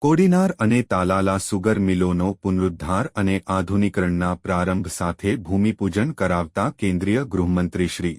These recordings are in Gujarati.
કોડીનાર અને તાલાલા સુગર મિલોનો પુનરુદ્ધાર અને આધુનિકરણના પ્રારંભ સાથે ભૂમિપૂજન કરાવતા કેન્દ્રીય ગૃહમંત્રી શ્રી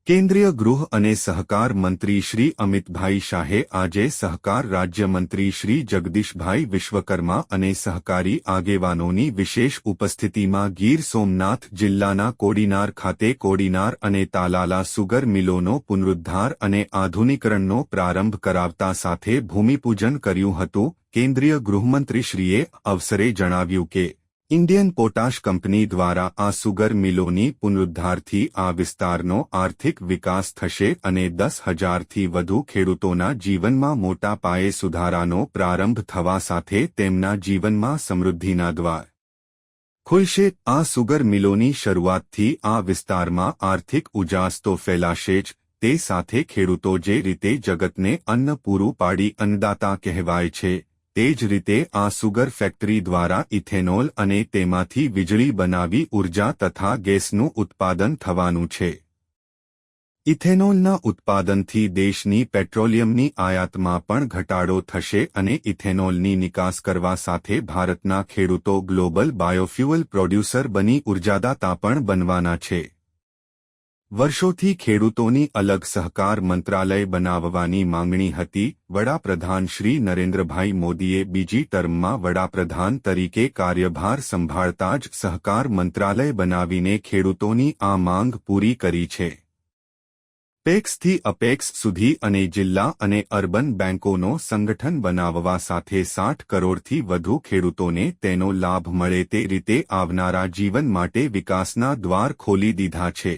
કેન્દ્રીય ગૃહ અને સહકાર મંત્રી શ્રી અમિતભાઈ શાહે આજે સહકાર રાજ્યમંત્રી શ્રી જગદીશભાઈ વિશ્વકર્મા અને સહકારી આગેવાનોની વિશેષ ઉપસ્થિતિમાં ગીર સોમનાથ જિલ્લાના કોડીનાર ખાતે કોડીનાર અને તાલાલા સુગર મિલોનો પુનરુદ્ધાર અને આધુનિકરણનો પ્રારંભ કરાવતા સાથે ભૂમિપૂજન કર્યું હતું। કેન્દ્રીય ગૃહમંત્રીશ્રીએ અવસરે જણાવ્યું કે ઇન્ડિયન પોટાશ કંપની દ્વારા આ સુગર મિલોની પુનરુદ્ધારથી આ વિસ્તારનો આર્થિક વિકાસ થશે અને 10,000થી વધુ ખેડૂતોના જીવનમાં મોટા પાયે સુધારાનો પ્રારંભ થવા સાથે તેમના જીવનમાં સમૃદ્ધિના દ્વાર ખુલશે। આ સુગર મિલોની શરૂઆતથી આ વિસ્તારમાં આર્થિક ઉજાસ તો ફેલાશે જ, તે સાથે ખેડૂતો જે રીતે જગતને અન્ન પૂરું પાડી અન્નદાતા કહેવાય છે, તે જ રીતે આ સુગર ફેક્ટરી દ્વારા ઇથેનોલ અને તેમાંથી વીજળી બનાવી ઉર્જા તથા ગેસનું ઉત્પાદન થવાનું છે। ઇથેનોલના ઉત્પાદનથી દેશની પેટ્રોલિયમની આયાતમાં પણ ઘટાડો થશે અને ઇથેનોલની નિકાસ કરવા સાથે ભારતના ખેડૂતો ગ્લોબલ બાયોફ્યુઅલ પ્રોડ્યુસર બની ઉર્જાદાતા પણ બનવાના છે। વર્ષોથી ખેડૂતોની અલગ સહકાર મંત્રાલય બનાવવાની માંગણી હતી। વડાપ્રધાન શ્રી નરેન્દ્રભાઈ મોદીએ બીજી ટર્મમાં વડાપ્રધાન તરીકે કાર્યભાર સંભાળતા જ સહકાર મંત્રાલય બનાવીને ખેડૂતોની આ માંગ પૂરી કરી છે। પેક્સથી અપેક્સ સુધી અને જિલ્લા અને અર્બન બેંકોનો સંગઠન બનાવવા સાથે 60 કરોડથી વધુ ખેડૂતોને તેનો લાભ મળે તે રીતે આવનારા જીવન માટે વિકાસના દ્વાર ખોલી દીધા છે।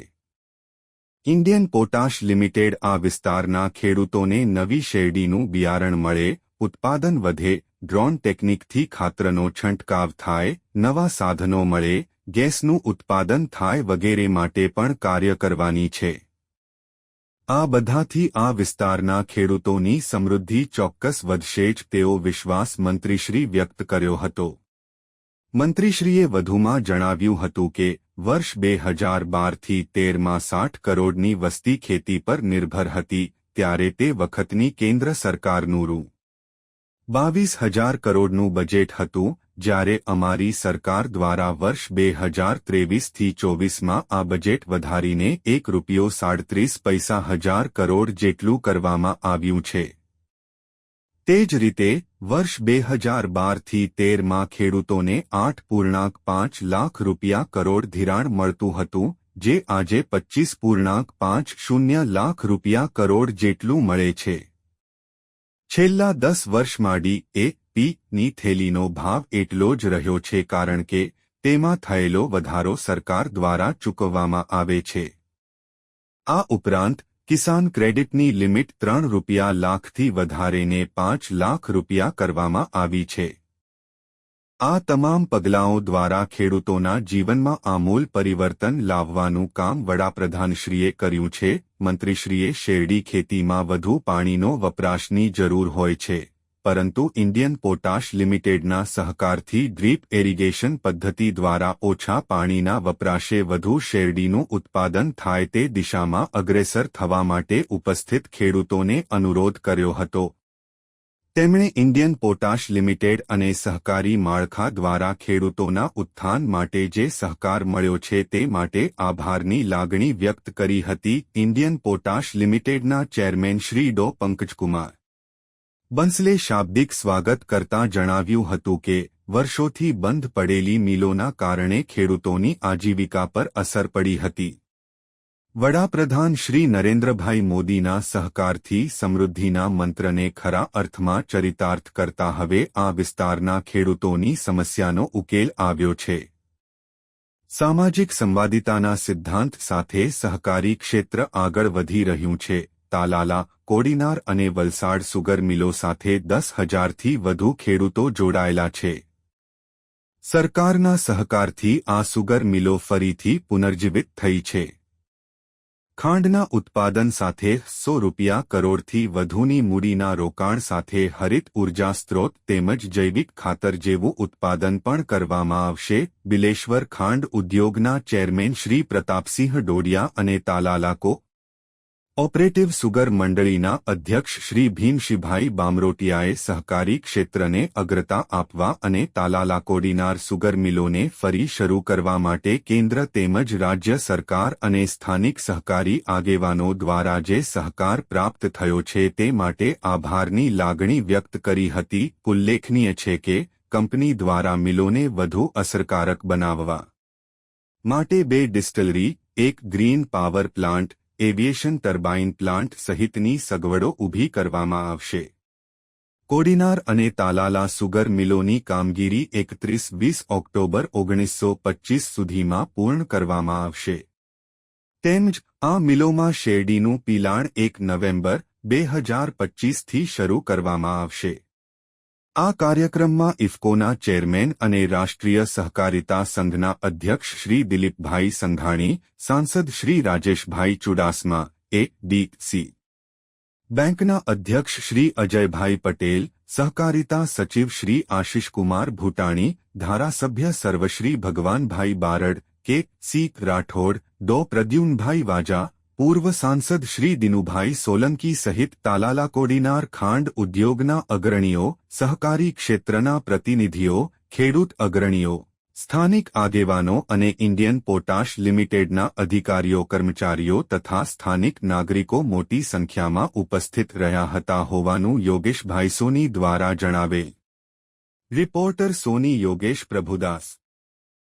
ઇન્ડિયન પોટાશ લિમિટેડ આ વિસ્તારના ખેડૂતોને નવી શેરડીનું બિયારણ મળે, ઉત્પાદન વધે, ડ્રોન ટેકનિકથી ખાતરનો છંટકાવ થાય, નવા સાધનો મળે, ગેસનું ઉત્પાદન થાય વગેરે માટે પણ કાર્ય કરવાની છે। આ બધાથી આ વિસ્તારના ખેડૂતોની સમૃદ્ધિ ચોક્કસ વધશે જ તેવો વિશ્વાસ મંત્રીશ્રી વ્યક્ત કર્યો હતો। મંત્રીશ્રીએ વધુમાં જણાવ્યું હતું કે વર્ષ 2012થી 13માં 60 કરોડની વસ્તી ખેતી પર નિર્ભર હતી, ત્યારે તે વખતની કેન્દ્ર સરકારનું રૂ. 22,000 કરોડનું બજેટ હતું, જ્યારે અમારી સરકાર દ્વારા વર્ષ 2023થી 24માં આ બજેટ વધારીને ₹1.37 કરોડ જેટલું કરવામાં આવ્યું છે। તે જ રીતે વર્ષ 2012થી 13માં ખેડૂતોને 8.5 લાખ રૂપિયા કરોડ ધિરાણ મળતું હતું, જે આજે 25.50 લાખ રૂપિયા કરોડ જેટલું મળે છે। છેલ્લા 10 વર્ષમાં ડી.એ.પી.ની થેલીનો ભાવ એટલો જ રહ્યો છે કારણ કે તેમાં થયેલો વધારો સરકાર દ્વારા ચૂકવવામાં આવે છે। આ ઉપરાંત કિસાન ક્રેડિટની લિમિટ ₹3 લાખથી વધારીને 5 લાખ રૂપિયા કરવામાં આવી છે। આ તમામ પગલાંઓ દ્વારા ખેડૂતોના જીવનમાં આમૂલ પરિવર્તન લાવવાનું કામ વડાપ્રધાનશ્રીએ કર્યું છે। મંત્રીશ્રીએ શેરડી ખેતીમાં વધુ પાણીનો વપરાશની જરૂર હોય છે, પરંતુ ઇન્ડિયન પોટાશ લિમિટેડના સહકારથી ડ્રીપ એરિગેશન પદ્ધતિ દ્વારા ઓછા પાણીના વપરાશે વધુ શેરડીનું ઉત્પાદન થાય તે દિશામાં અગ્રેસર થવા માટે ઉપસ્થિત ખેડૂતોને અનુરોધ કર્યો હતો। તેમણે ઇન્ડિયન પોટાશ લિમિટેડ અને સહકારી માળખા દ્વારા ખેડૂતોના ઉત્થાન માટે જે સહકાર મળ્યો છે તે માટે આભારની લાગણી વ્યક્ત કરી હતી। ઇન્ડિયન પોટાશ લિમિટેડના ચેરમેન શ્રી ડો. પંકજકુમાર બંસલે શાબ્દિક સ્વાગત કરતા જણાવ્યું હતું કે વર્ષોથી બંધ પડેલી મિલોના કારણે ખેડૂતોની આજીવિકા પર અસર પડી હતી। વડાપ્રધાન શ્રી નરેન્દ્રભાઈ મોદીના સહકારથી સમૃદ્ધિના મંત્રને ખરા અર્થમાં ચરિતાર્થ કરતા હવે આ વિસ્તારના ખેડૂતોની સમસ્યાનો ઉકેલ આવ્યો છે। સામાજિક સંવાદિતાના સિદ્ધાંત સાથે સહકારી ક્ષેત્ર આગળ વધી રહ્યું છે। તાલાલા, કોડીનાર અને વલસાડ સુગર મિલો સાથે 10,000થી વધુ ખેડૂતો જોડાયેલા છે। સરકારના સહકારથી આ સુગર મિલો ફરીથી પુનર્જીવિત થઈ છે। ખાંડના ઉત્પાદન સાથે ₹100 કરોડથી વધુની મૂડીના રોકાણ સાથે હરિત ઉર્જા સ્ત્રોત તેમજ જૈવિક ખાતર જેવું ઉત્પાદન પણ કરવામાં આવશે। બિલેશ્વર ખાંડ ઉદ્યોગના ચેરમેન શ્રી પ્રતાપસિંહ ડોડિયા અને તાલાલા કો ઓપરેટિવ સુગર મંડળીના અધ્યક્ષ શ્રી ભીમશીભાઈ બામરોટિયાએ સહકારી ક્ષેત્રને અગ્રતા આપવા અને તાલાલા કોડીનાર સુગર મિલોને ફરી શરૂ કરવા માટે કેન્દ્ર તેમજ રાજ્ય સરકાર અને સ્થાનિક સહકારી આગેવાનો દ્વારા જે સહકાર પ્રાપ્ત થયો છે તે માટે આભારની લાગણી વ્યક્ત કરી હતી. ઉલ્લેખનીય છે કે કંપની દ્વારા મિલોને વધુ અસરકારક બનાવવા માટે 2 ડિસ્ટિલરી, 1 green power plant, aviation turbine plant સહિતની સગવડો ઊભી કરવામાં આવશે. કોડીનાર અને તાલાલા સુગર મિલોની કામગીરી 31-20 ઓક્ટોબર 1925 સુધીમાં પૂર્ણ કરવામાં આવશે. તેમજ આ મિલોમાં શેરડીનું પિલાણ 1 નવેમ્બર 2025થી શરૂ કરવામાં આવશે. આ કાર્યક્રમમાં ઇફકોના ચેરમેન અને રાષ્ટ્રીય સહકારિતા સંઘના અધ્યક્ષ શ્રી દિલીપભાઈ સંઘાણી, સાંસદ શ્રી રાજેશભાઈ ચુડાસમા, એ.ડી.સી. બેંકના અધ્યક્ષ શ્રી અજયભાઈ પટેલ, સહકારિતા સચિવ શ્રી આશિષકુમાર ભૂટાણી, ધારાસભ્ય સર્વશ્રી ભગવાનભાઈ બારડ, કે.સી. રાઠોડ, ડો. પ્રદ્યુમ્નભાઈ વાજા, પૂર્વ સાંસદ શ્રી દિનુભાઈ સોલંકી સહિત તાલાલા કોડીનાર ખાંડ ઉદ્યોગના અગ્રણીઓ, સહકારી ક્ષેત્રના પ્રતિનિધિઓ, ખેડૂત અગ્રણીઓ, સ્થાનિક આગેવાનો અને ઇન્ડિયન પોટાશ લિમિટેડના અધિકારીઓ કર્મચારીઓ તથા સ્થાનિક નાગરિકો મોટી સંખ્યામાં ઉપસ્થિત રહ્યા હતા હોવાનું યોગેશભાઈ સોની દ્વારા જણાવેલ. રિપોર્ટર સોની યોગેશ પ્રભુદાસ.